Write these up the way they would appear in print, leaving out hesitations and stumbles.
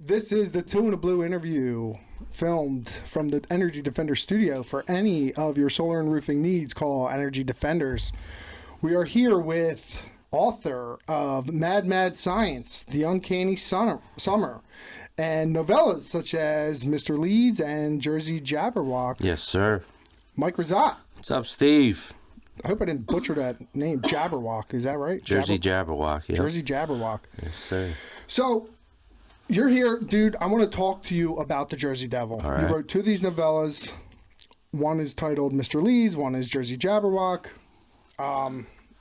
This is the Two in a Blue interview filmed from the Energy Defender studio. For any of your solar and roofing needs, call Energy Defenders. We are here with author of Mad Science, The Uncanny Summer, and novellas such as Mr. Leeds and Jersey Jabberwock. Yes, sir. Mike Rizzotte. What's up, Steve? I hope I didn't butcher that name, Jabberwock. Is that right? Jersey Jabberwock, yeah. Jersey Jabberwock. Yes, sir. So, you're here, dude. I want to talk to you about the Jersey Devil. All right. You wrote two of these novellas. One is titled Mr. Leeds. One is Jersey Jabberwock.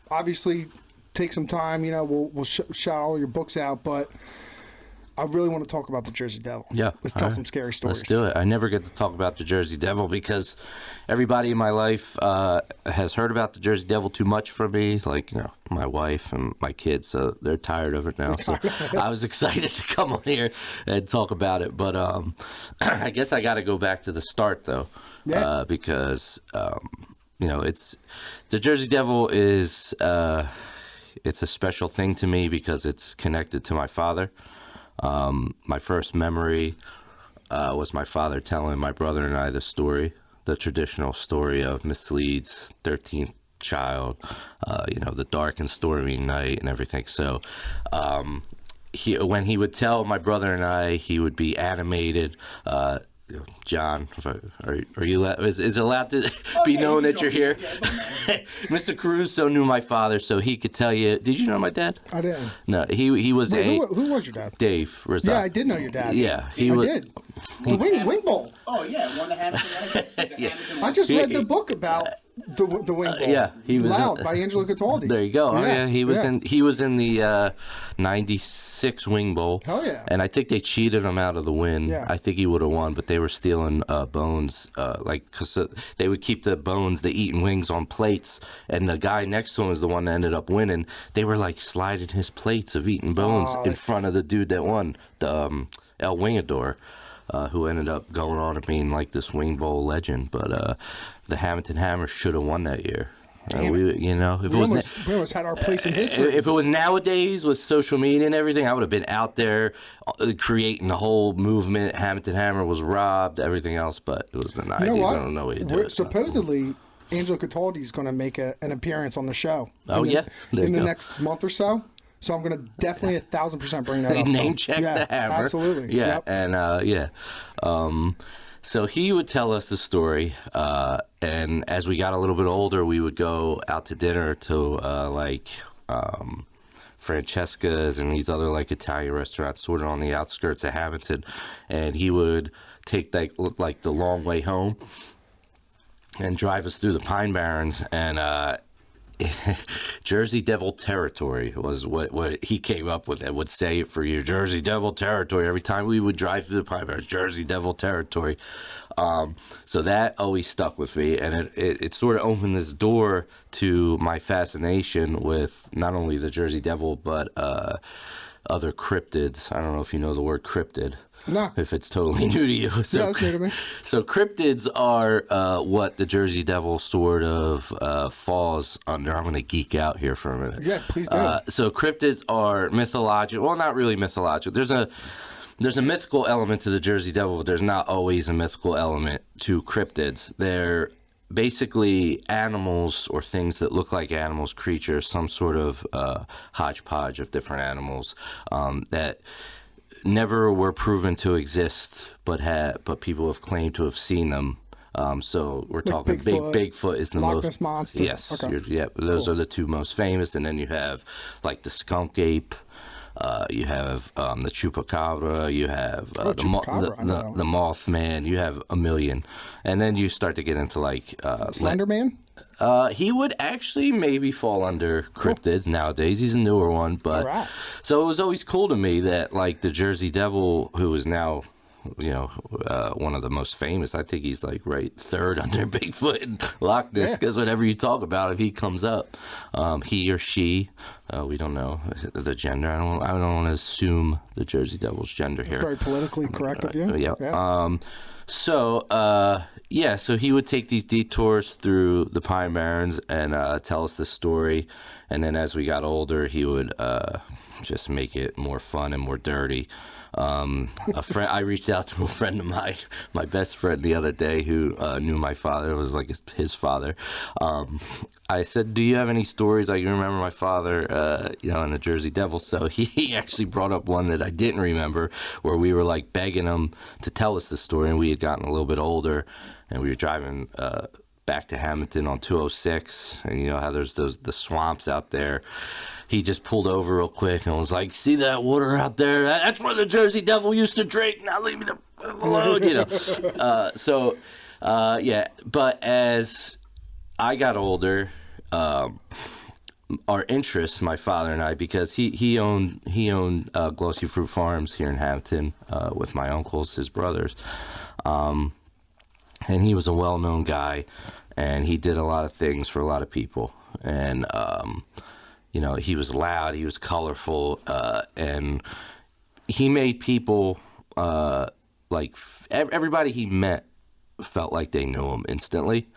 Obviously, take some time. You know, we'll shout all your books out, but I really want to talk about the Jersey Devil. Yeah. Let's tell some scary stories. Let's do it. I never get to talk about the Jersey Devil because everybody in my life has heard about the Jersey Devil too much from me, like, you know, my wife and my kids, so they're tired of it now. So I was excited to come on here and talk about it, but I guess I got to go back to the start, though, because, you know, the Jersey Devil is, it's a special thing to me because it's connected to my father. My first memory was my father telling my brother and I the traditional story of Miss Leeds' 13th child, you know, the dark and stormy night and everything. So when he would tell my brother and I, he would be animated. John, are you is it allowed to be known that you're here? Mr. Caruso knew my father, so he could tell you. Did you know my dad? I didn't. No, he was Who was your dad? Dave Rizzotte. Yeah, I did know your dad. Yeah, I did. The Wing Bowl. Oh yeah, one and a half. Yeah. I just read the book about the Wing Bowl. Yeah, he was Loud by Angelo Cataldi. There you go. Yeah. Oh yeah, he was in the '96 Wing Bowl. Hell yeah. And I think they cheated him out of the win. Yeah. I think he would have won, but they were stealing bones, because they would keep the bones, the eaten wings, on plates, and the guy next to him is the one that ended up winning. They were like sliding his plates of eaten bones in front of the dude that won, the El Wingador. Who ended up going on and being like this Wing Bowl legend, but the Hamilton Hammer should have won that year. We almost had our place in history. If it was nowadays with social media and everything, I would have been out there creating the whole movement. Hamilton Hammer was robbed, everything else, but it was the 90s. You know what? I don't know what you do. Supposedly, Angelo Cataldi is going to make an appearance on the show. Oh, in yeah? In the next month or so. So I'm going to definitely 1,000% bring that up. Name check the Hammer. Absolutely. Yeah, Yep. and so he would tell us the story, and as we got a little bit older, we would go out to dinner to Francesca's and these other like Italian restaurants sort of on the outskirts of Hamilton, and he would take like the long way home and drive us through the Pine Barrens, and Jersey Devil territory was what he came up with, and would say it for years. Jersey Devil territory. Every time we would drive through the Pine Barrens, Jersey Devil territory. So that always stuck with me, and it sort of opened this door to my fascination with not only the Jersey Devil, but other cryptids. I don't know if you know the word cryptid. No. If it's totally new to you. So, yeah, it's new to me. So cryptids are what the Jersey Devil sort of falls under. I'm going to geek out here for a minute. Yeah, please do. So cryptids are mythological. Well, not really mythological. There's a mythical element to the Jersey Devil, but there's not always a mythical element to cryptids. They're basically animals or things that look like animals, creatures, some sort of hodgepodge of different animals that never were proven to exist, but people have claimed to have seen them. So we're talking Bigfoot is the Loch most. Ness Monster. Yes, Okay. those are the two most famous, and then you have like the skunk ape. You have the chupacabra. You have the Mothman. You have a million, and then you start to get into like Slender Man. He would actually maybe fall under cryptids nowadays. He's a newer one, but so it was always cool to me that like the Jersey Devil, who is now, you know, one of the most famous. I think he's like right third under Bigfoot and Loch Ness, because whenever you talk about it, he comes up. He or she, we don't know the gender. I don't want to assume the Jersey Devil's gender here. It's very politically correct of you. Yeah. So he would take these detours through the Pine Barrens and tell us the story, and then as we got older, he would just make it more fun and more dirty. A friend, I reached out to a friend of mine, my best friend the other day, who knew my father. It was like his father. I said, "Do you have any stories? I can remember my father, in the Jersey Devil." So he actually brought up one that I didn't remember, where we were like begging him to tell us the story, and we had gotten a little bit older, and we were driving back to Hamilton on 206, and you know how there's the swamps out there. He just pulled over real quick and was like, "See that water out there? That's where the Jersey Devil used to drink. Now leave me alone," you know. Yeah. But as I got older, our interests, my father and I, because he owned Glossy Fruit Farms here in Hamilton with my uncles, his brothers, and he was a well-known guy, and he did a lot of things for a lot of people, and he was loud, he was colorful, and he made people everybody he met felt like they knew him instantly.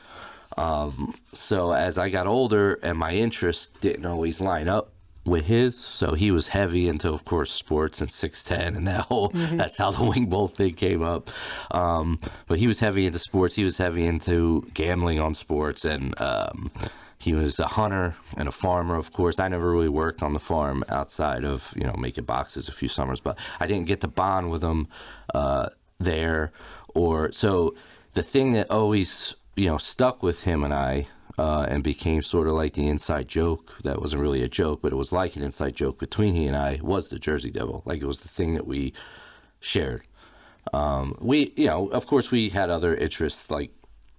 So as I got older and my interests didn't always line up with his, so he was heavy into, of course, sports and 6'10", and that whole that's how the wing bolt thing came up. But he was heavy into sports, he was heavy into gambling on sports, and he was a hunter and a farmer, of course. I never really worked on the farm outside of, making boxes a few summers, but I didn't get to bond with him there. So the thing that always, stuck with him and I, and became sort of like the inside joke, that wasn't really a joke, but it was like an inside joke between he and I, was the Jersey Devil. Like, it was the thing that we shared. Of course we had other interests like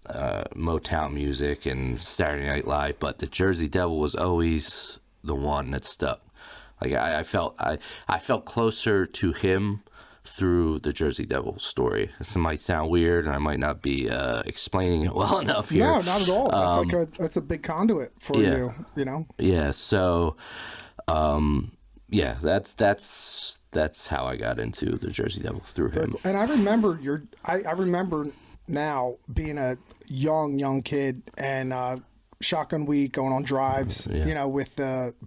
Motown music and Saturday Night Live, but the Jersey Devil was always the one that stuck. Like, I felt closer to him through the Jersey Devil story. This might sound weird, and I might not be explaining it well enough here. No, not at all. That's a big conduit for you. Yeah. So, that's how I got into the Jersey Devil, through him. And I remember I remember now being a young kid and shotgun week, going on drives, with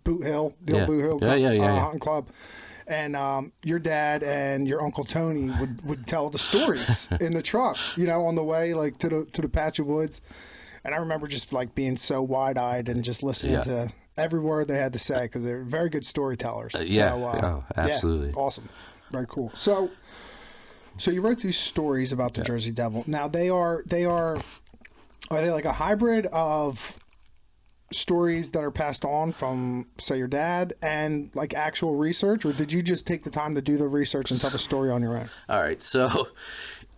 Boot Hill, the old Boot Hill hunting club. And your dad and your Uncle Tony would tell the stories in the truck, on the way like to the patch of woods. And I remember just like being so wide-eyed and just listening to every word they had to say, because they're very good storytellers. Absolutely. Yeah, awesome. Very cool. So you wrote these stories about the Jersey Devil. Now are they like a hybrid of stories that are passed on from, say, your dad and like actual research, or did you just take the time to do the research and tell the story on your own? All right. So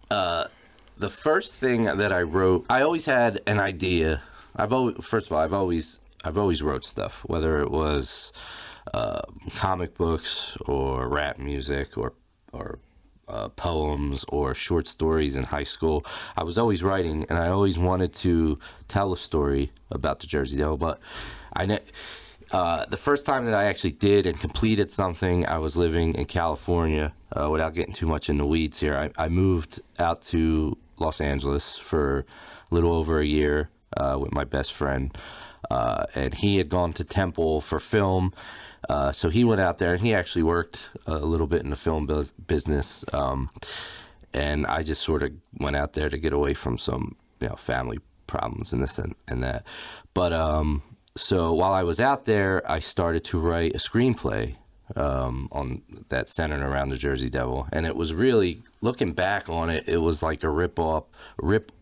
the first thing that I wrote, I always had an idea. I've always wrote stuff, whether it was comic books or rap music or poems or short stories in high school. I was always writing, and I always wanted to tell a story about the Jersey Devil. But the first time that I actually did and completed something, I was living in California. Without getting too much in the weeds here, I moved out to Los Angeles for a little over a year with my best friend. And he had gone to Temple for film. So he went out there, and he actually worked a little bit in the film business. And I just sort of went out there to get away from some, family problems and this and that. But so while I was out there, I started to write a screenplay on that centered around the Jersey Devil. And it was really, looking back on it, it was like a rip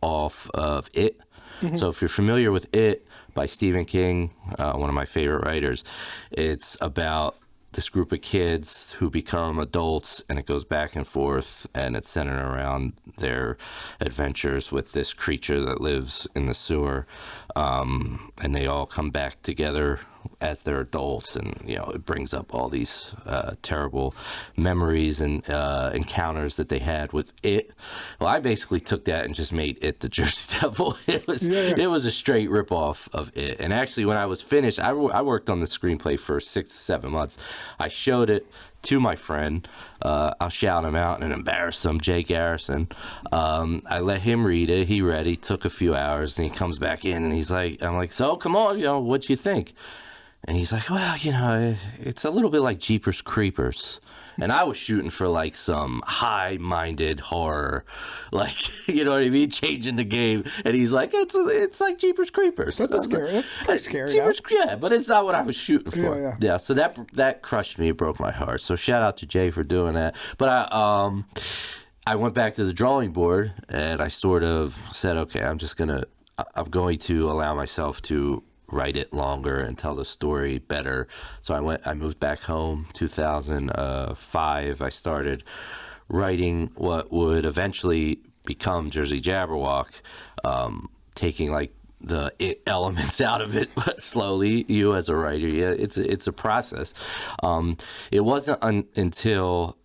off of It. Mm-hmm. So if you're familiar with It by Stephen King, one of my favorite writers, it's about this group of kids who become adults, and it goes back and forth, and it's centered around their adventures with this creature that lives in the sewer, and they all come back together as they're adults, and it brings up all these terrible memories and encounters that they had with It. Well, I basically took that and just made It the Jersey Devil. It was a straight ripoff of It. And actually, when I was finished, I worked on the screenplay for 6 to 7 months. I showed it to my friend. I'll shout him out and embarrass him, Jake Garrison. I let him read it. He read it. Took a few hours, and he comes back in, and he's like, I'm like, so come on, what'd you think? And he's like, well, it's a little bit like Jeepers Creepers. And I was shooting for like some high-minded horror, like, you know what I mean, changing the game. And he's like, it's like Jeepers Creepers. That's scary. That's pretty scary. Yeah, but it's not what I was shooting for. Yeah. So that crushed me. It broke my heart. So shout out to Jay for doing that. But I went back to the drawing board and I sort of said, okay, I'm going to allow myself to write it longer and tell the story better. So I moved back home 2005. I started writing what would eventually become Jersey Jabberwock, taking like the elements out of it, but slowly. You as a writer, yeah, it's a process. It wasn't until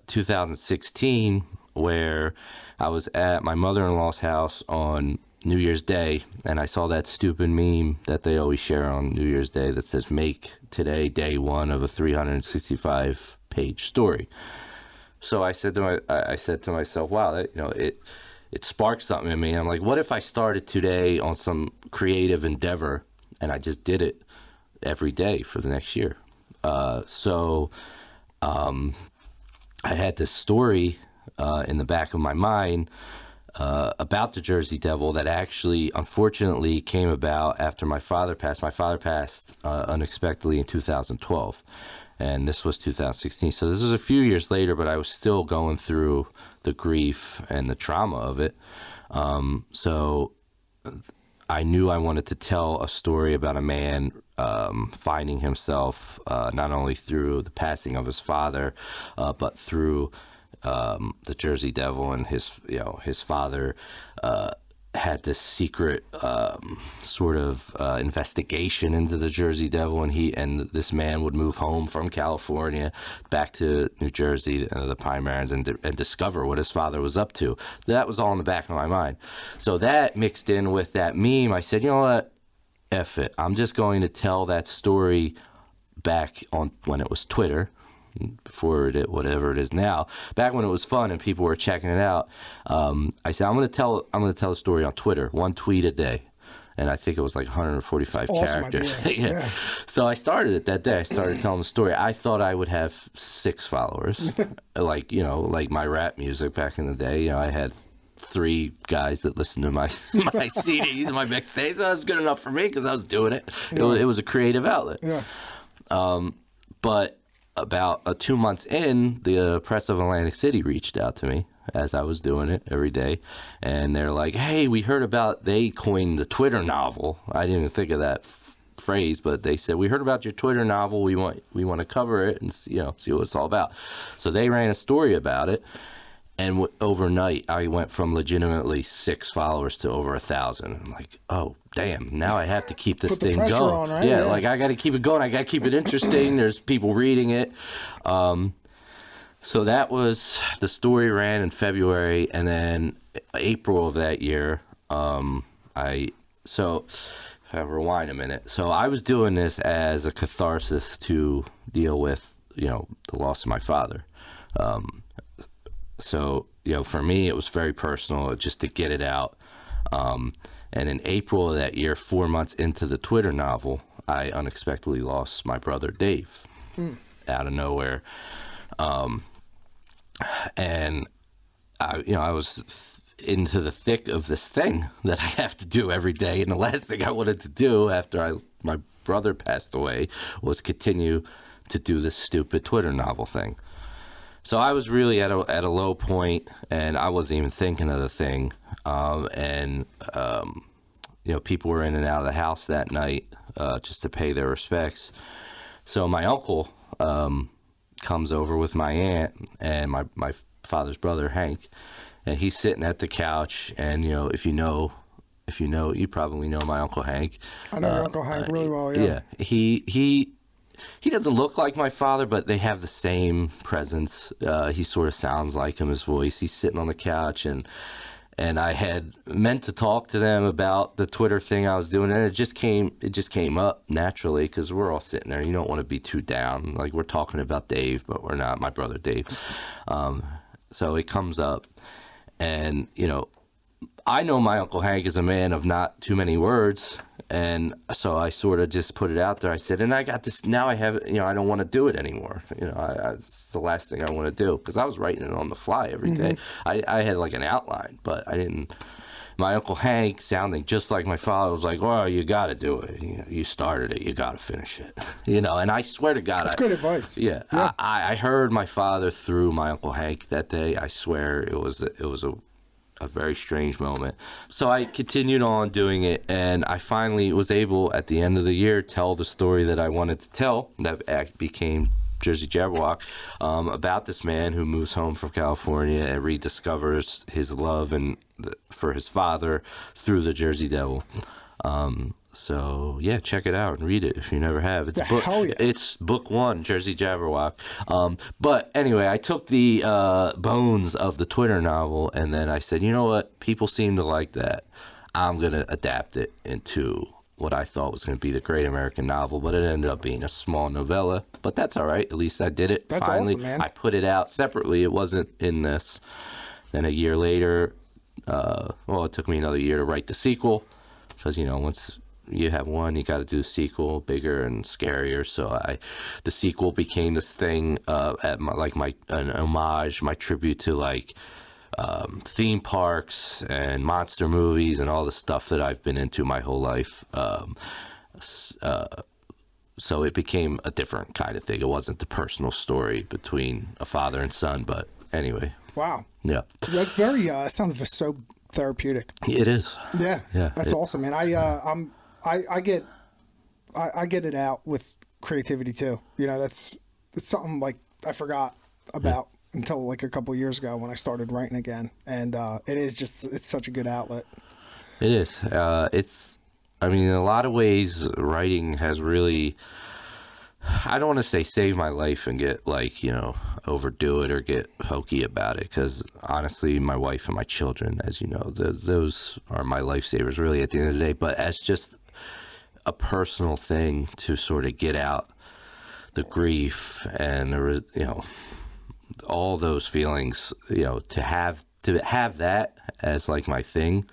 2016 where I was at my mother-in-law's house on New Year's Day, and I saw that stupid meme that they always share on New Year's Day that says, "Make today day one of a 365-page story." So I said to myself, "Wow, it sparked something in me." I'm like, what if I started today on some creative endeavor and I just did it every day for the next year? So I had this story in the back of my mind about the Jersey Devil that actually, unfortunately, came about after my father passed. My father passed unexpectedly in 2012, and this was 2016. So this was a few years later, but I was still going through the grief and the trauma of it. So I knew I wanted to tell a story about a man finding himself not only through the passing of his father, but through the Jersey Devil. And his father had this secret sort of investigation into the Jersey Devil, and this man would move home from California back to New Jersey, the Pine Barrens, and discover what his father was up to. That was all in the back of my mind. So that mixed in with that meme, I said, you know what, F it. I'm just going to tell that story back on when it was Twitter, before whatever it is now. Back when it was fun and people were checking it out, I said I'm going to tell a story on Twitter, one tweet a day, and I think it was like 145 characters. Yeah. So I started it that day. I started telling the story. I thought I would have 6 followers, like my rap music back in the day. I had 3 guys that listened to my CDs and my mixtapes. That was good enough for me because I was doing it. Yeah. It was a creative outlet. Yeah. But about 2 months in, the press of Atlantic City reached out to me as I was doing it every day, and they're like, "Hey, we heard about," they coined the Twitter novel. I didn't even think of that phrase, but they said, "We heard about your Twitter novel. We want to cover it and see what it's all about." So they ran a story about it, and overnight I went from legitimately 6 followers to over 1,000. I'm like, oh damn! Now I have to keep this thing going. On, right? Yeah, like I got to keep it going. I got to keep it interesting. There's people reading it. So that was the story. Ran in February, and then April of that year, I'll rewind a minute. So I was doing this as a catharsis to deal with the loss of my father. So, for me, it was very personal, just to get it out. And in April of that year, 4 months into the Twitter novel, I unexpectedly lost my brother, Dave, out of nowhere. And I was into the thick of this thing that I have to do every day. And the last thing I wanted to do after my brother passed away was continue to do this stupid Twitter novel thing. So I was really at a low point, and I wasn't even thinking of the thing. People were in and out of the house that night just to pay their respects. So my uncle comes over with my aunt and my father's brother, Hank, and he's sitting at the couch. And if you know, you probably know my Uncle Hank. I know your Uncle Hank really well. Yeah. He doesn't look like my father, but they have the same presence. He sort of sounds like him, his voice. He's sitting on the couch, and I had meant to talk to them about the Twitter thing I was doing, and it just came up naturally because we're all sitting there. You don't want to be too down. Like, we're talking about Dave, but we're not, my brother Dave. So it comes up, and I know my Uncle Hank is a man of not too many words. And so I sort of just put it out there. I said, and I got this, now I have, I don't want to do it anymore. It's the last thing I want to do, because I was writing it on the fly every day. I had like an outline, but I didn't. My Uncle Hank, sounding just like my father, was like, well, you got to do it. You started it. You got to finish it. And I swear to God. That's good advice. Yeah. I heard my father through my Uncle Hank that day. I swear it was a very strange moment. So I continued on doing it, and I finally was able, at the end of the year, tell the story that I wanted to tell, that became Jersey Jabberwock, about this man who moves home from California and rediscovers his love for his father through the Jersey Devil. So yeah, check it out and read it if you never have. It's book 1, Jersey Jabberwock. But anyway, I took the bones of the Twitter novel, and then I said, you know what? People seem to like that. I'm gonna adapt it into what I thought was going to be the great American novel, but it ended up being a small novella. But that's all right. At least I did it. That's finally. Awesome, man. I put it out separately. It wasn't in this. Then a year later, it took me another year to write the sequel, because once you have one, you got to do a sequel, bigger and scarier. So the sequel became this thing, an homage, my tribute to theme parks and monster movies and all the stuff that I've been into my whole life. So it became a different kind of thing. It wasn't the personal story between a father and son, but anyway. Wow. Yeah. That's very, sounds so therapeutic. It is. Yeah. That's awesome, man. I get it out with creativity too. It's something like I forgot about until like a couple of years ago when I started writing again, and it's such a good outlet. It is. In a lot of ways, writing has really, I don't want to say save my life and get overdo it or get hokey about it, because honestly, my wife and my children, as you know, those are my lifesavers really at the end of the day. But as just a personal thing to sort of get out the grief and all those feelings, to have that as like my thing,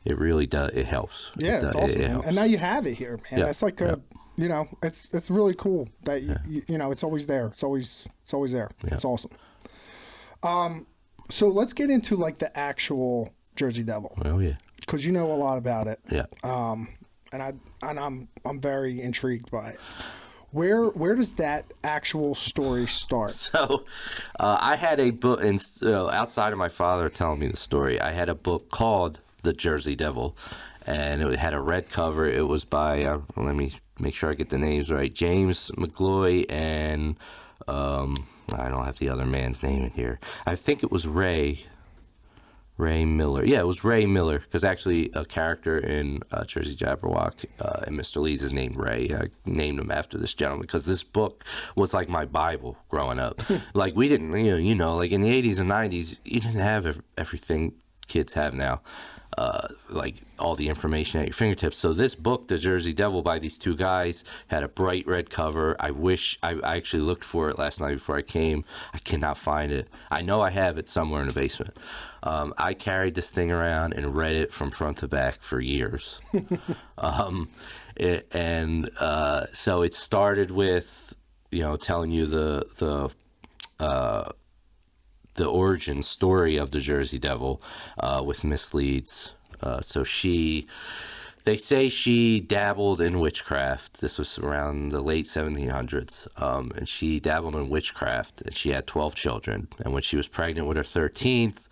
it really does. It helps. Yeah, it's awesome. It helps. And now you have it here, man. Yeah. It's like it's really cool that it's always there. It's always there. Yeah. It's awesome. So let's get into like the actual Jersey Devil. Oh yeah. Because you know a lot about it. Yeah. And I'm very intrigued by it. Where does that actual story start? So, I had a book, outside of my father telling me the story, I had a book called The Jersey Devil, and it had a red cover. It was by, let me make sure I get the names right, James McGloy and, I don't have the other man's name in here. I think it was Ray Miller. Yeah, it was Ray Miller, because actually a character in Jersey Jabberwock and Mr. Leeds is named Ray. I named him after this gentleman because this book was like my Bible growing up. Like we didn't, like in the 80s and 90s, you didn't have everything kids have now. Like all the information at your fingertips. So this book, The Jersey Devil, by these two guys, had a bright red cover. I actually looked for it last night before I came. I cannot find it. I know I have it somewhere in the basement. I carried this thing around and read it from front to back for years. So it started with, telling you the origin story of the Jersey Devil with Miss Leeds. They say she dabbled in witchcraft. This was around the late 1700s. And she dabbled in witchcraft, and she had 12 children. And when she was pregnant with her 13th,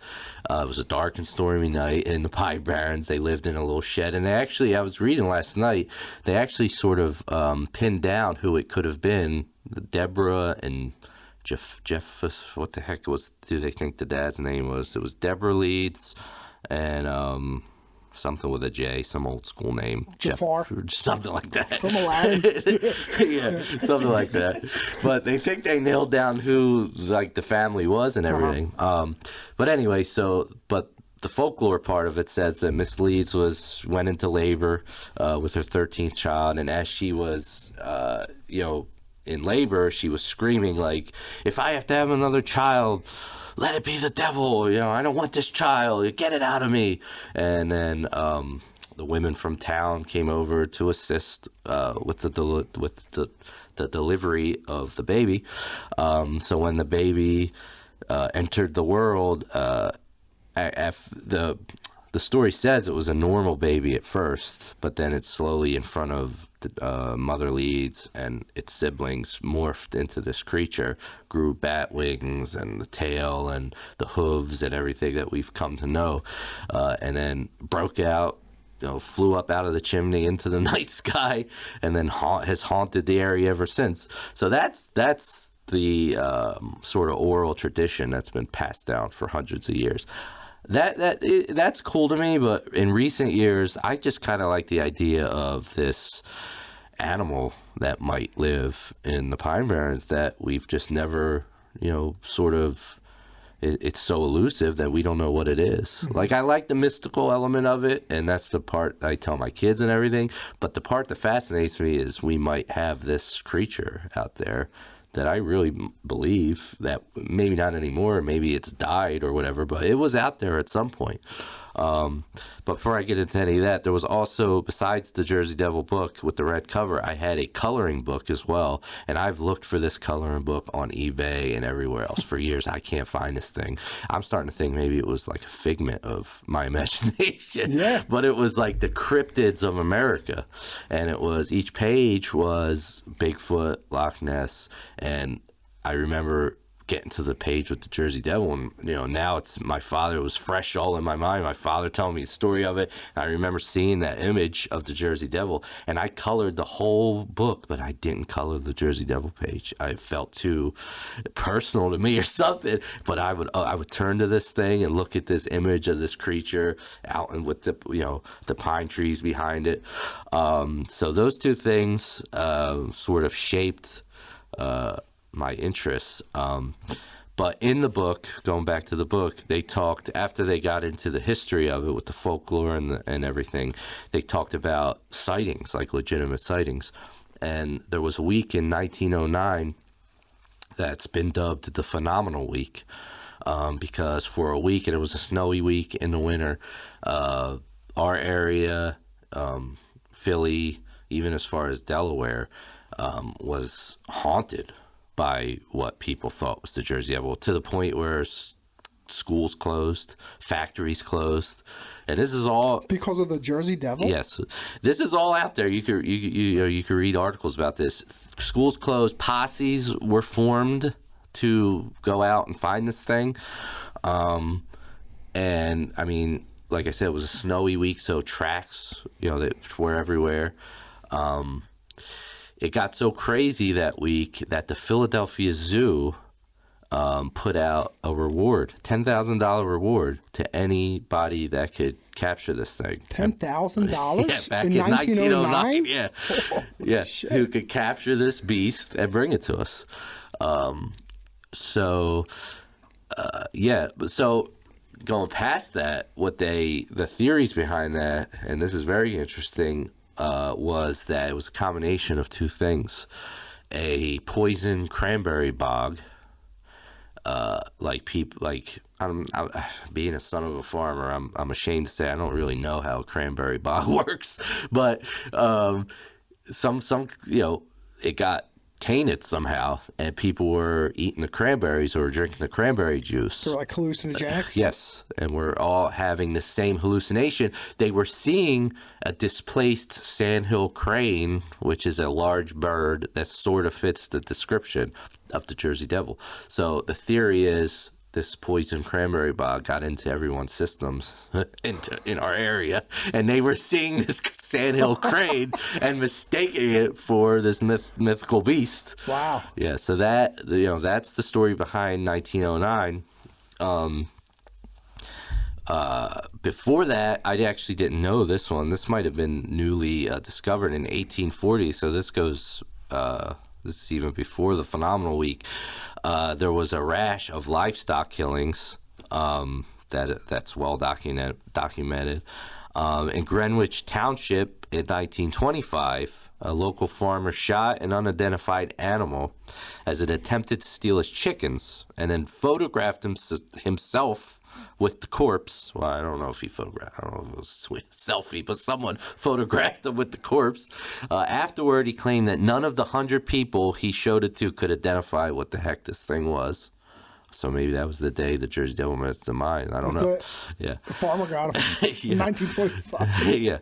it was a dark and stormy night in the Pine Barrens. They lived in a little shed. And I was reading last night, they actually sort of pinned down who it could have been. Deborah and Jeff, what the heck do they think the dad's name was? It was Deborah Leeds and something with a J, some old school name. Jafar. Something like that. From Aladdin. Yeah, something like that. But they think they nailed down who the family was and everything. But anyway, but the folklore part of it says that Miss Leeds went into labor with her 13th child, and as she was, in labor, she was screaming like, if I have to have another child, let it be the devil. I don't want this child. Get it out of me. And then the women from town came over to assist with the delivery of the baby. So when the baby entered the world, the story says it was a normal baby at first, but then it slowly, in front of mother leads and its siblings, morphed into this creature, grew bat wings and the tail and the hooves and everything that we've come to know, and then broke out, flew up out of the chimney into the night sky, and then has haunted the area ever since. So that's the sort of oral tradition that's been passed down for hundreds of years. That's cool to me, but in recent years, I just kind of like the idea of this animal that might live in the Pine Barrens that we've just never, sort of. It's so elusive that we don't know what it is. Mm-hmm. Like, I like the mystical element of it, and that's the part I tell my kids and everything. But the part that fascinates me is we might have this creature out there that I really believe that maybe not anymore, maybe it's died or whatever, but it was out there at some point. But before I get into any of that, there was also, besides the Jersey Devil book with the red cover, I had a coloring book as well. And I've looked for this coloring book on eBay and everywhere else for years. I can't find this thing. I'm starting to think maybe it was like a figment of my imagination. Yeah. But it was like the cryptids of America. And it was, each page was Bigfoot, Loch Ness, and I remember getting to the page with the Jersey Devil, and now it's my father. It was fresh all in my mind. My father telling me the story of it. And I remember seeing that image of the Jersey Devil, and I colored the whole book, but I didn't color the Jersey Devil page. I felt too personal to me or something. But I would turn to this thing and look at this image of this creature out and with the pine trees behind it. So those two things sort of shaped my interests. But in the book, going back to the book, they talked, after they got into the history of it with the folklore and everything, they talked about sightings, like legitimate sightings. And there was a week in 1909 that's been dubbed the Phenomenal Week, because for a week, and it was a snowy week in the winter, our area, Philly, even as far as Delaware, was haunted by what people thought was the Jersey Devil, to the point where schools closed, factories closed, and this is all because of the Jersey Devil. Yes, this is all out there. You could read articles about this. Schools closed, posses were formed to go out and find this thing, and I mean, like I said, it was a snowy week, so tracks, they were everywhere. It got so crazy that week that the Philadelphia Zoo put out a reward, $10,000 reward to anybody that could capture this thing. $10,000? Yeah, back in 1909. Yeah, yeah, who could capture this beast and bring it to us. So going past that, the theories behind that, and this is very interesting, was that it was a combination of two things: a poison cranberry bog, being a son of a farmer, I'm ashamed to say I don't really know how a cranberry bog works, but it got tainted somehow, and people were eating the cranberries or drinking the cranberry juice. So like hallucinogenics? Yes, and we're all having the same hallucination. They were seeing a displaced sandhill crane, which is a large bird that sort of fits the description of the Jersey Devil. So the theory is this poison cranberry bog got into everyone's systems in our area, and they were seeing this sandhill crane and mistaking it for this mythical beast. Wow. Yeah, so that's the story behind 1909. Before that, I actually didn't know this one. This might have been newly discovered in 1840, so this goes this is even before the Phenomenal Week. There was a rash of livestock killings that's well documented. In Greenwich Township in 1925, A local farmer shot an unidentified animal as it attempted to steal his chickens and then photographed himself with the corpse. Well, I don't know if he photographed. I don't know if it was a selfie, but someone photographed him with the corpse. Afterward, he claimed that none of the 100 people he showed it to could identify what the heck this thing was. So maybe that was the day the Jersey Devil met its demise. I don't know. Yeah. The farmer got him in 1925. Yeah.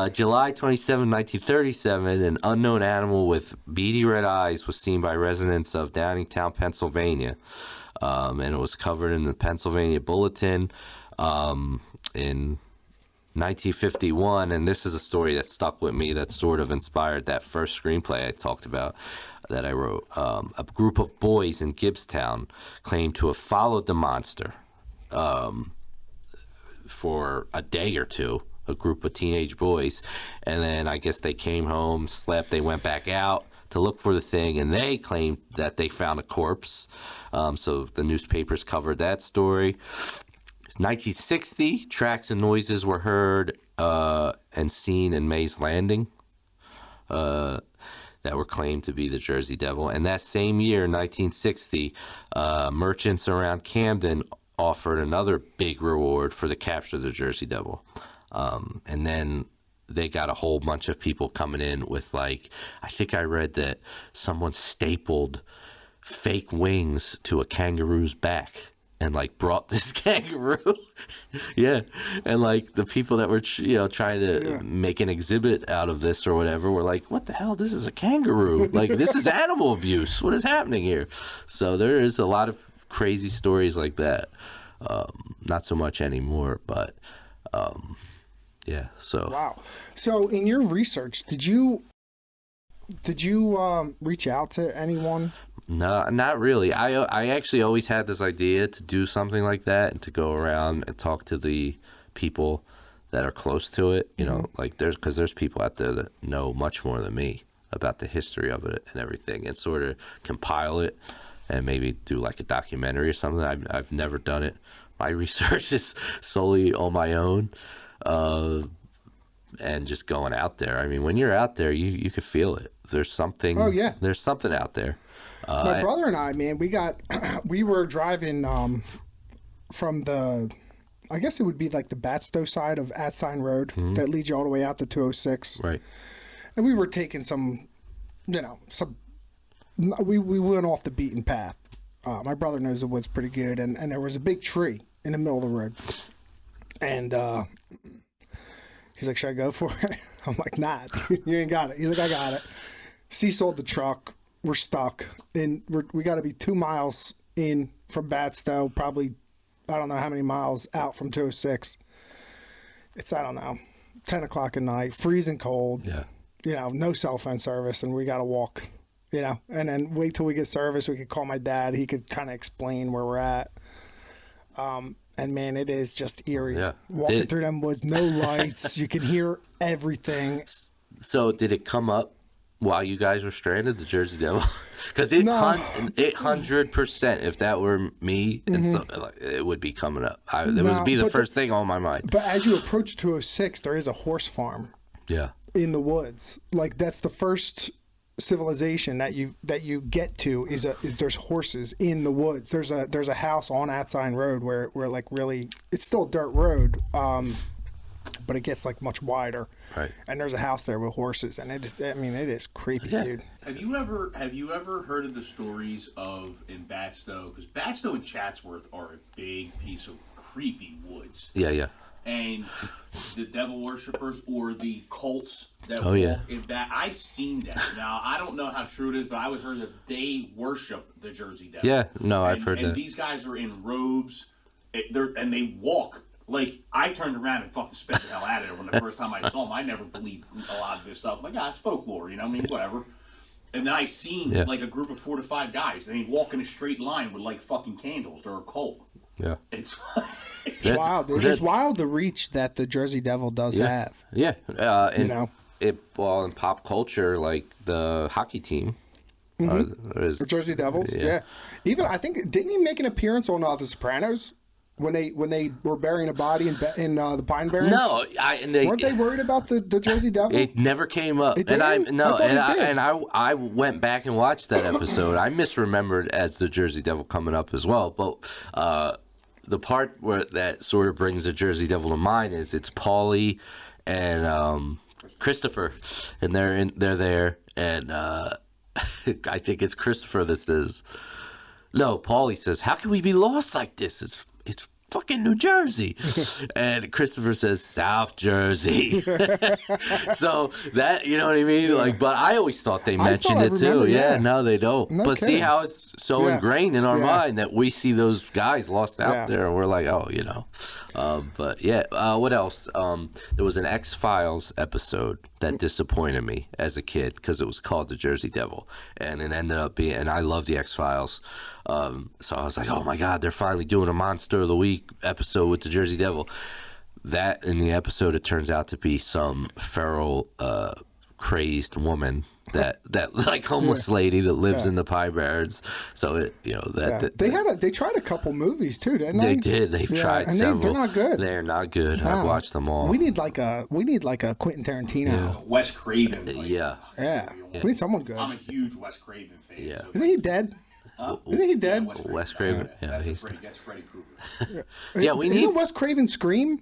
July 27, 1937, an unknown animal with beady red eyes was seen by residents of Downingtown, Pennsylvania. And it was covered in the Pennsylvania Bulletin in 1951. And this is a story that stuck with me that sort of inspired that first screenplay I talked about that I wrote. A group of boys in Gibbstown claimed to have followed the monster for a day or two, a group of teenage boys. And then I guess they came home, slept, they went back out to look for the thing, and they claimed that they found a corpse. So the newspapers covered that story. 1960, tracks and noises were heard and seen in Mays Landing that were claimed to be the Jersey Devil. And that same year, 1960, merchants around Camden offered another big reward for the capture of the Jersey Devil. And then they got a whole bunch of people coming in with, like, I think I read that someone stapled fake wings to a kangaroo's back and, like, brought this kangaroo. Yeah. And, like, the people that were, trying to make an exhibit out of this or whatever were like, what the hell? This is a kangaroo. Like, this is animal abuse. What is happening here? So there is a lot of crazy stories like that. Not so much anymore, but, yeah, so. Wow. So in your research, did you reach out to anyone? No, not really. I actually always had this idea to do something like that and to go around and talk to the people that are close to it. You know, like because there's people out there that know much more than me about the history of it and everything, and sort of compile it and maybe do like a documentary or something. I've never done it. My research is solely on my own. And just going out there. I mean, when you're out there, you could feel it. There's something. Oh yeah. There's something out there. My brother and I, man, we were driving from the, I guess it would be like the Batstow side of Atsign Road that leads you all the way out to 206. Right. And we were taking we went off the beaten path. My brother knows the woods pretty good, and there was a big tree in the middle of the road. And he's like, should I go for it? I'm like, nah, you ain't got it. He's like, I got it. Seesold the truck. We're stuck. And we got to be 2 miles in from Batstow, probably, I don't know how many miles out from 206. It's, I don't know, 10 o'clock at night, freezing cold. Yeah. No cell phone service, and we got to walk, and then wait till we get service. We could call my dad. He could kind of explain where we're at. And man, it is just eerie. Yeah. Walking through them woods, no lights. You can hear everything. So did it come up while you guys were stranded, the Jersey Devil? Because it 100%, if that were me, and so, it would be coming up. It would be the first thing on my mind. But as you approach 206, there is a horse farm. Yeah. In the woods. Like, that's the first civilization that you get to is there's horses in the woods. There's a house on Atsign Road where like really it's still a dirt road, but it gets like much wider. Right. And there's a house there with horses, and it is creepy, dude. Have you ever heard of the stories of in Batstow? Because Batstow and Chatsworth are a big piece of creepy woods. Yeah. And the devil worshippers or the cults that in that, I've seen that. Now, I don't know how true it is, but I would heard that they worship the Jersey Devil. Yeah, no, I've heard that. And these guys are in robes, and they walk. Like, I turned around and fucking spit the hell out of it when the first time I saw them. I never believed a lot of this stuff. I'm like, it's folklore, I mean, whatever. And then I seen, like, a group of 4 to 5 guys, and they walk in a straight line with, like, fucking candles. They're a cult. Yeah. It's wild. It's wild the reach that the Jersey Devil does have. Yeah. In pop culture, like the hockey team. The Jersey Devils, yeah. Even, I think, didn't he make an appearance on The Sopranos? when they were burying a body in the Pine Barrens? No, weren't they worried about the Jersey Devil? It never came up, It and didn't? I thought it did. I went back and watched that episode. I misremembered as the Jersey Devil coming up as well, but the part where that sort of brings the Jersey Devil to mind is it's Paulie and Christopher, and they're there, and I think it's Christopher that says, no, Paulie says, "How can we be lost like this? It's fucking New Jersey," and Christopher says, "South Jersey." So that, you know what I mean? Like, but I always thought they mentioned it too. Yeah, no, they don't. No but kidding. see how it's so ingrained in our mind that we see those guys lost out there, and we're like, oh, you know. But yeah, what else? There was an X-Files episode that disappointed me as a kid because it was called The Jersey Devil, and it ended up being, and I love the X-Files. So I was like, oh my God, they're finally doing a Monster of the Week episode with the Jersey Devil. That in the episode, it turns out to be some feral, crazed woman that like homeless lady that lives in the Pine Barrens. So it, you know, they tried a couple movies too, didn't they? They did. They've tried and several. they're not good. They're not good. No. I've watched them all. We need like a Quentin Tarantino. Wes Craven. Like, Yeah. We need someone good. I'm a huge Wes Craven fan. Yeah. So Isn't he dead? Isn't he dead? Wes Craven. Yeah, that's Freddy Krueger. Yeah, we need. Isn't Wes Craven Scream?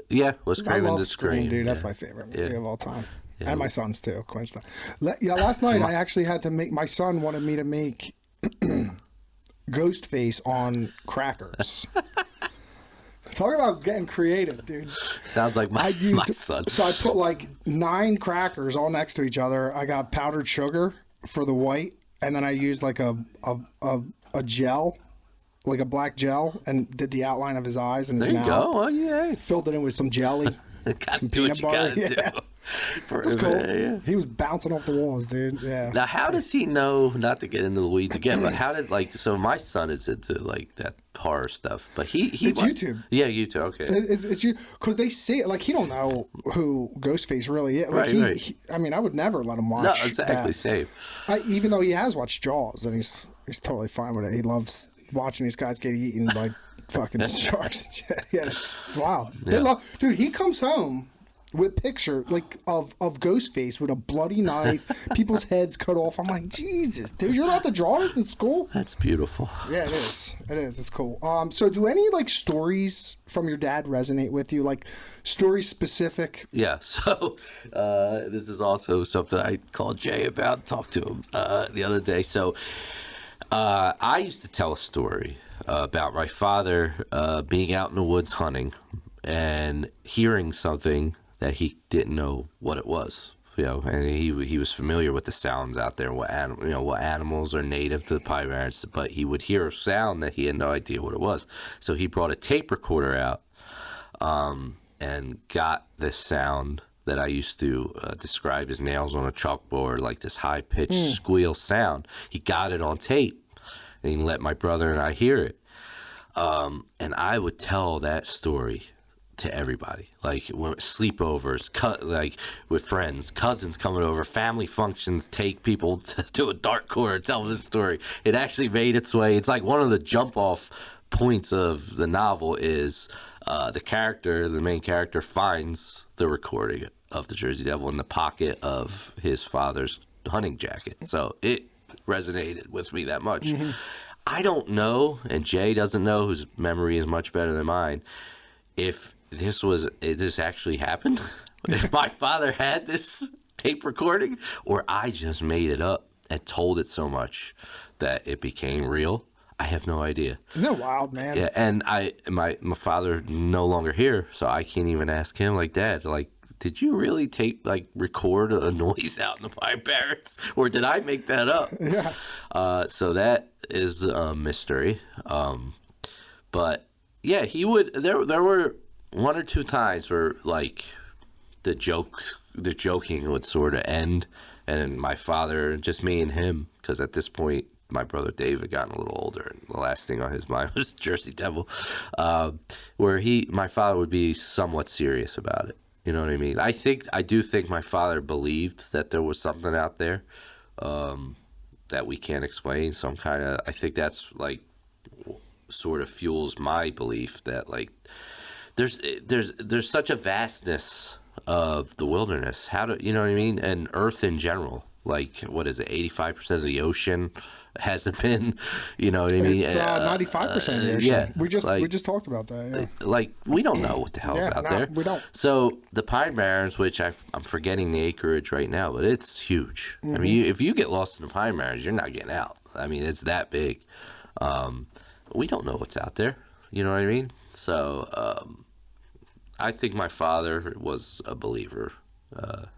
Yeah, Wes Craven I love the Scream, dude. That's yeah. my favorite movie of all time. Yeah. And my son's too. Last night I actually had to make. My son wanted me to make Ghostface on crackers. Talk about getting creative, dude. Sounds like my son. So I put like 9 crackers all next to each other. I got powdered sugar for the white, and then I used like a gel, like a black gel, and did the outline of his eyes and his mouth. There you go. Oh, yeah. Filled it in with some jelly. Gotta Some do what peanut you butter, gotta yeah. do. That's cool. Yeah. He was bouncing off the walls, dude. Yeah. Now, how does he know, not to get into the weeds again, but how did, like, so my son is into, like, that horror stuff, but he It's YouTube. Yeah, YouTube, okay. It's you, because they see it, like, he don't know who Ghostface really is. Like, Right. I mean, I would never let him watch No, exactly, that. same. Even though he has watched Jaws, and he's totally fine with it. He loves watching these guys get eaten by fucking sharks and shit. Yeah, wow. They love, dude, he comes home with picture like of Ghostface with a bloody knife, people's heads cut off. I'm like, Jesus, dude, you're allowed to draw this in school? That's beautiful. Yeah, it is. It is. It's cool. So do any like stories from your dad resonate with you? Like story specific? Yeah, so this is also something I called Jay about, talked to him the other day. So I used to tell a story about my father being out in the woods hunting and hearing something that he didn't know what it was, you know, and he was familiar with the sounds out there, what animals are native to the Pine Barrens, but he would hear a sound that he had no idea what it was. So he brought a tape recorder out and got this sound that I used to describe as nails on a chalkboard, like this high-pitched squeal sound. He got it on tape, and he let my brother and I hear it. And I would tell that story to everybody, like sleepovers, like with friends, cousins coming over, family functions, take people to a dark corner, tell them this story. It actually made its way. It's like one of the jump off points of the novel is the main character finds the recording of the Jersey Devil in the pocket of his father's hunting jacket. So it resonated with me that much. Mm-hmm. I don't know, and Jay doesn't know, whose memory is much better than mine, if this actually happened, if my father had this tape recording, or I just made it up and told it so much that it became real. I have no idea. Isn't that wild, man? Yeah, and my father no longer here, so I can't even ask him, like, Dad, like, did you really record a noise out in the Pine Barrens, or did I make that up? Yeah. So that is a mystery. But yeah, he would. There were 1 or 2 times where like the joking would sort of end, and my father, just me and him, because at this point my brother Dave had gotten a little older, and the last thing on his mind was Jersey Devil, where my father would be somewhat serious about it. You know what I mean? I do think my father believed that there was something out there that we can't explain. I think that's like sort of fuels my belief that like there's such a vastness of the wilderness. How do you know what I mean? And Earth in general. Like, what is it? 85% of the ocean hasn't been. You know what I mean? It's 95% of the ocean. Yeah, We just talked about that. Yeah. Like we don't know what the hell's Yeah, out no, there. we don't. So the Pine Barrens, which I'm forgetting the acreage right now, but it's huge. I mean, if you get lost in the Pine Barrens, you're not getting out. I mean, it's that big. We don't know what's out there. You know what I mean? So I think my father was a believer,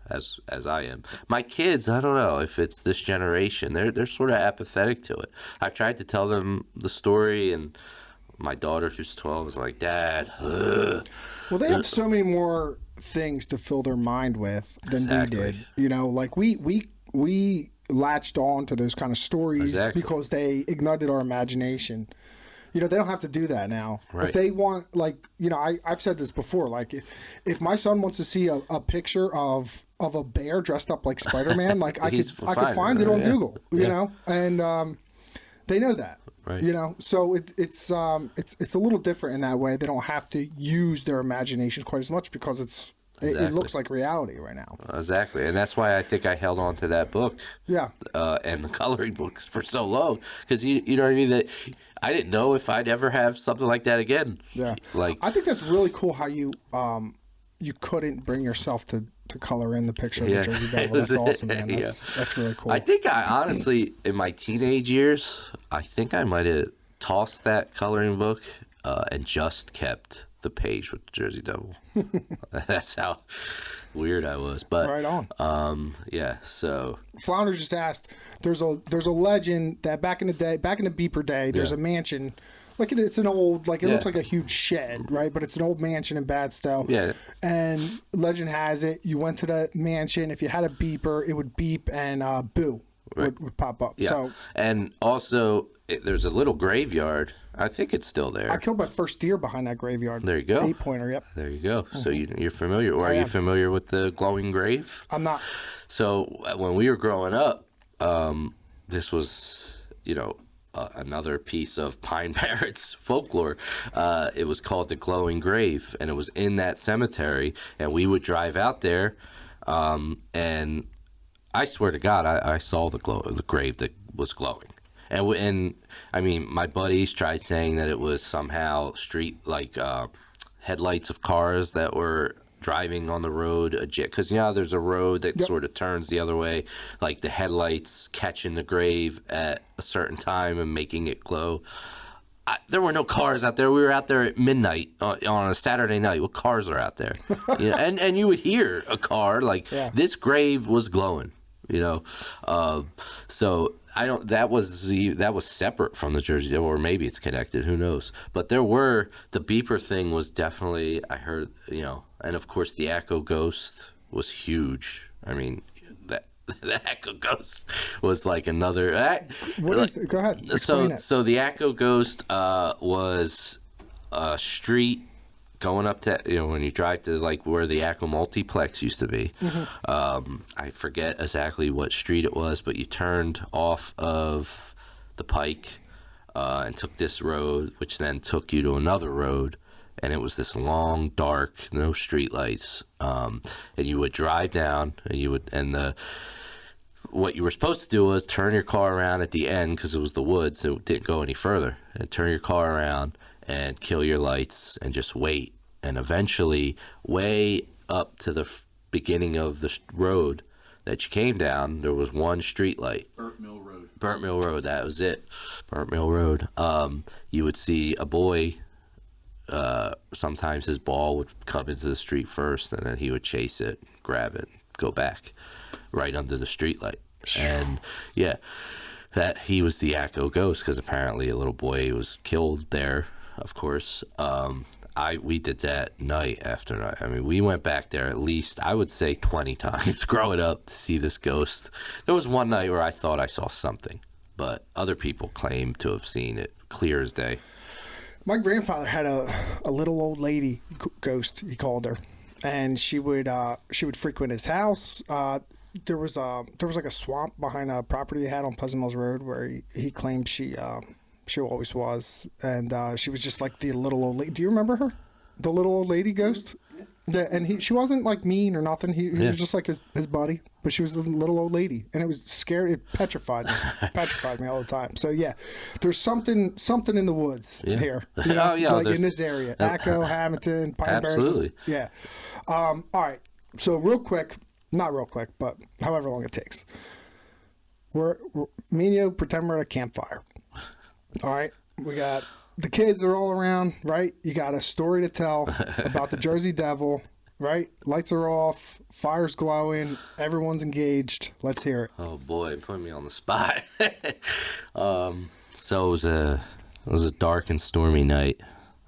as I am. My kids, I don't know if it's this generation. They're sort of apathetic to it. I've tried to tell them the story, and my daughter, who's 12, is like, "Dad." Ugh. Well, they have so many more things to fill their mind with than Exactly. we did. You know, like we latched on to those kind of stories Exactly. because they ignited our imagination. You know, they don't have to do that now. Right. If they want, like, you know, I've said this before, like, if my son wants to see a picture of a bear dressed up like Spider-Man, like, I could find it on Google, you know, and they know that. Right. You know, so it's a little different in that way. They don't have to use their imagination quite as much because it Exactly. looks like reality right now. Exactly, and that's why I think I held on to that book. Yeah. And the coloring books for so long, because you know what I mean. That I didn't know if I'd ever have something like that again. Yeah. Like I think that's really cool how you couldn't bring yourself to color in the picture of Yeah. the Jersey Devil. That's awesome, man. That's really cool. I think I honestly, in my teenage years, I think I might have tossed that coloring book and just kept the page with the Jersey Devil. That's how weird I was. But Right on. yeah. So Flounder just asked. There's a legend that back in the Beeper day, there's Yeah. a mansion. Like it's an old, like it Yeah. looks like a huge shed, right? But it's an old mansion in Badstow. Yeah. And legend has it, you went to the mansion. If you had a beeper, it would beep and boo would pop up. yeah, So and also there's a little graveyard. I think it's still there. I killed my first deer behind that graveyard. There you go. 8-pointer. Yep. There you go. So you're familiar. Or are you am. familiar with the glowing grave? I'm not. So when we were growing up, this was, you know, another piece of Pine Barrens folklore. It was called the glowing grave, and it was in that cemetery. And we would drive out there, and I swear to God, I saw the grave that was glowing. And I mean, my buddies tried saying that it was somehow headlights of cars that were driving on the road, because there's a road that sort of turns the other way, like the headlights catching the grave at a certain time and making it glow. There were no cars out there. We were out there at midnight on a Saturday night. What cars are out there? You know, and you would hear a car like this grave was glowing. You know, so I don't. That was separate from the Jersey Devil, or maybe it's connected. Who knows? But the beeper thing was definitely. I heard, you know, and of course the Echo Ghost was huge. I mean, the Echo Ghost was like another. Go ahead. Explain it. So the Echo Ghost was a street going up to, you know, when you drive to like where the Echo Multiplex used to be. I forget exactly what street it was, but you turned off of the Pike and took this road, which then took you to another road. And it was this long, dark, no street lights. And you would drive down, and what you were supposed to do was turn your car around at the end, because it was the woods, it didn't go any further, and turn your car around and kill your lights and just wait. And eventually, way up to the beginning of the road that you came down, there was one street light. Burnt Mill Road. Burnt Mill Road, that was it. Burnt Mill Road. You would see a boy, sometimes his ball would come into the street first, and then he would chase it, grab it, go back right under the street light. And yeah, that he was the Echo Ghost, because apparently a little boy was killed there, of course. We did that night after night. I mean, we went back there at least, I would say 20 times growing up to see this ghost. There was one night where I thought I saw something, but other people claim to have seen it clear as day. My grandfather had a little old lady ghost, he called her, and she would frequent his house. There was like a swamp behind a property he had on Pleasant Mills Road where he claimed she She always was. And she was just like the little old lady. Do you remember her? The little old lady ghost? Yeah, and she wasn't like mean or nothing. He was just like his buddy, but she was the little old lady, and it was scary. It petrified me all the time. So yeah, there's something in the woods here. You know, like in this area, Echo, Hamilton, Pine Barrens. Absolutely. Yeah. All right. So real quick, not real quick, but however long it takes. We're me and you pretend we're at a campfire. All right. We got. The kids are all around, right? You got a story to tell about the Jersey Devil, right? Lights are off, fire's glowing, everyone's engaged. Let's hear it. Oh boy, putting me on the spot. So it was a dark and stormy night.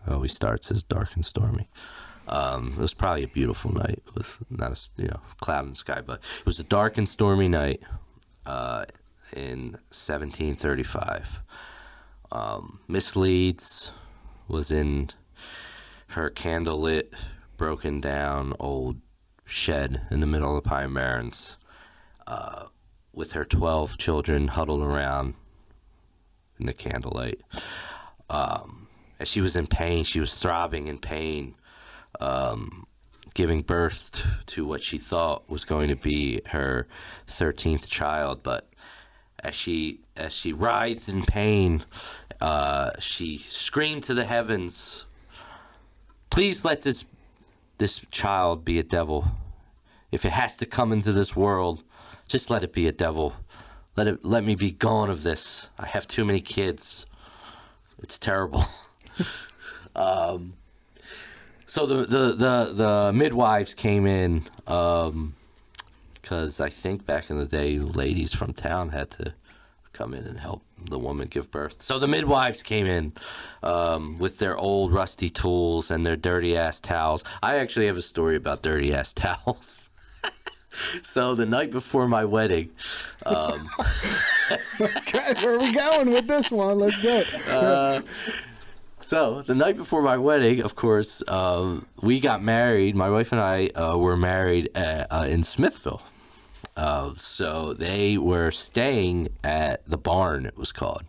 It always starts as dark and stormy. It was probably a beautiful night. It was not a cloud in the sky, but it was a dark and stormy night in 1735. Miss Leeds was in her candlelit, broken down old shed in the middle of the Pine Barrens with her 12 children huddled around in the candlelight. And she was in pain. She was throbbing in pain, giving birth to what she thought was going to be her 13th child. But as she writhed in pain, she screamed to the heavens, "Please let this child be a devil. If it has to come into this world, just let it be a devil. Let me be gone of this. I have too many kids. It's terrible." So the midwives came in, because I think back in the day, ladies from town had to come in and help the woman give birth. So the midwives came in with their old rusty tools and their dirty ass towels. I actually have a story about dirty ass towels. So the night before my wedding, Okay, where are we going with this one? Let's do it. So the night before my wedding, of course, we got married. My wife and I were married in Smithville. So they were staying at the barn, it was called,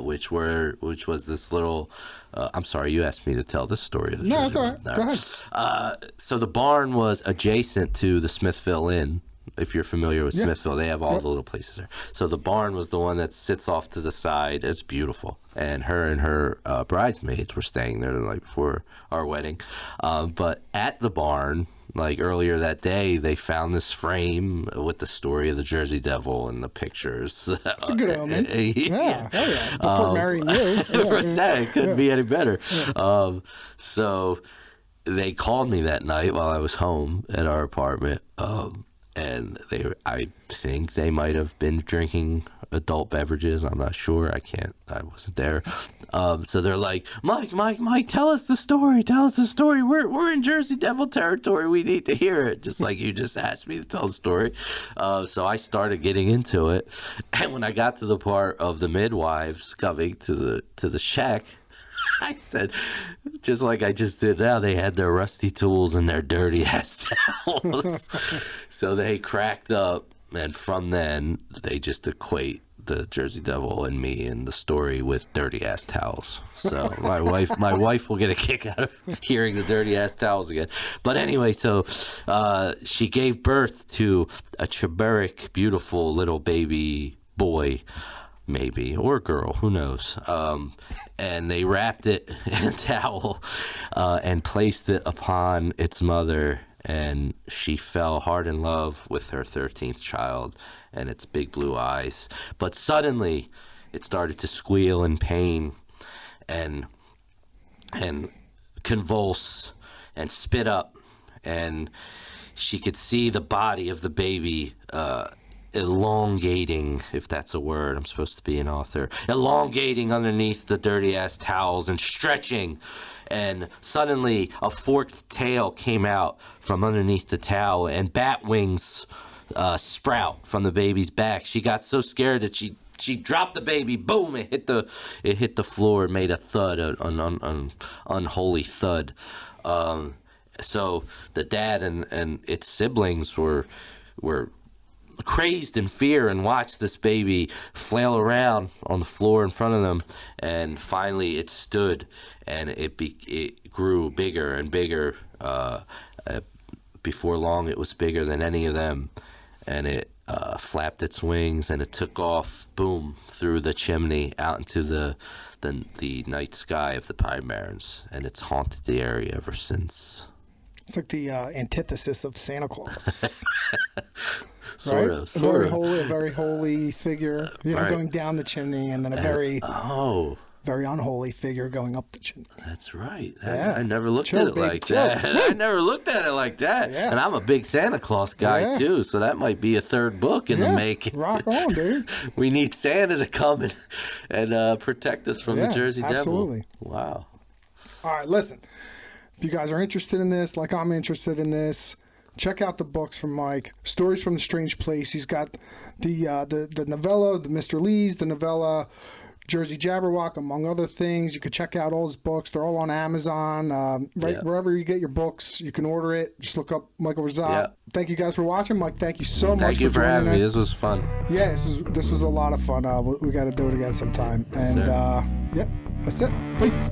which was this little. I'm sorry, you asked me to tell this story. No, it's all right. Go ahead. So the barn was adjacent to the Smithville Inn. If you're familiar with Smithville, they have all the little places there. So the barn was the one that sits off to the side. It's beautiful. And her bridesmaids were staying there the night before our wedding. But at the barn, like earlier that day, they found this frame with the story of the Jersey Devil and the pictures. It's a good omen. Yeah. Before marrying you. It couldn't be any better. So they called me that night while I was home at our apartment. And I think they might have been drinking adult beverages. I'm not sure. I wasn't there. So they're like, Mike, tell us the story. We're in Jersey Devil territory. We need to hear it. Just like you just asked me to tell the story. So I started getting into it. And when I got to the part of the midwives coming to the shack, I said, just like I just did now, they had their rusty tools and their dirty ass towels. So they cracked up, and from then they just equate the Jersey Devil and me and the story with dirty ass towels. So my wife will get a kick out of hearing the dirty ass towels again. But anyway, so she gave birth to a chiburic, beautiful little baby boy. Maybe, or girl, who knows? And they wrapped it in a towel and placed it upon its mother, and she fell hard in love with her 13th child and its big blue eyes. But suddenly, it started to squeal in pain and convulse and spit up, and she could see the body of the baby elongating, if that's a word. I'm supposed to be an author. Elongating underneath the dirty ass towels and stretching. And suddenly a forked tail came out from underneath the towel, and bat wings sprout from the baby's back. She got so scared that she dropped the baby. Boom! It hit the floor. It made a thud, an unholy thud. So the dad and its siblings were crazed in fear and watched this baby flail around on the floor in front of them, and finally it stood, and it grew bigger and bigger. Before long, it was bigger than any of them, and it flapped its wings, and it took off, boom, through the chimney out into the night sky of the Pine Barrens, and it's haunted the area ever since. It's like the antithesis of Santa Claus. Sort right? of. Sort of. A very holy figure, Right. going down the chimney, and then a very unholy figure going up the chimney. That's right. Yeah. I never looked Chill, at it baby, like chill. that. I never looked at it like that. Yeah. And I'm a big Santa Claus guy, Yeah. too, so that might be a third book in the making. Rock on, dude. We need Santa to come and protect us from the Yeah, Jersey absolutely. Devil. Wow. All right, listen. If you guys are interested in this, like I'm interested in this, check out the books from Mike. Stories from the Strange Place. He's got the novella, the Mr. Lee's, the novella, Jersey Jabberwock, among other things. You could check out all his books. They're all on Amazon. Wherever you get your books, you can order it. Just look up Michael Rizzotte. Yeah. Thank you guys for watching. Mike, thank you so much Thank you for joining having me. us. This was fun. Yeah, this was a lot of fun. We got to do it again sometime. And sir. that's it. Peace.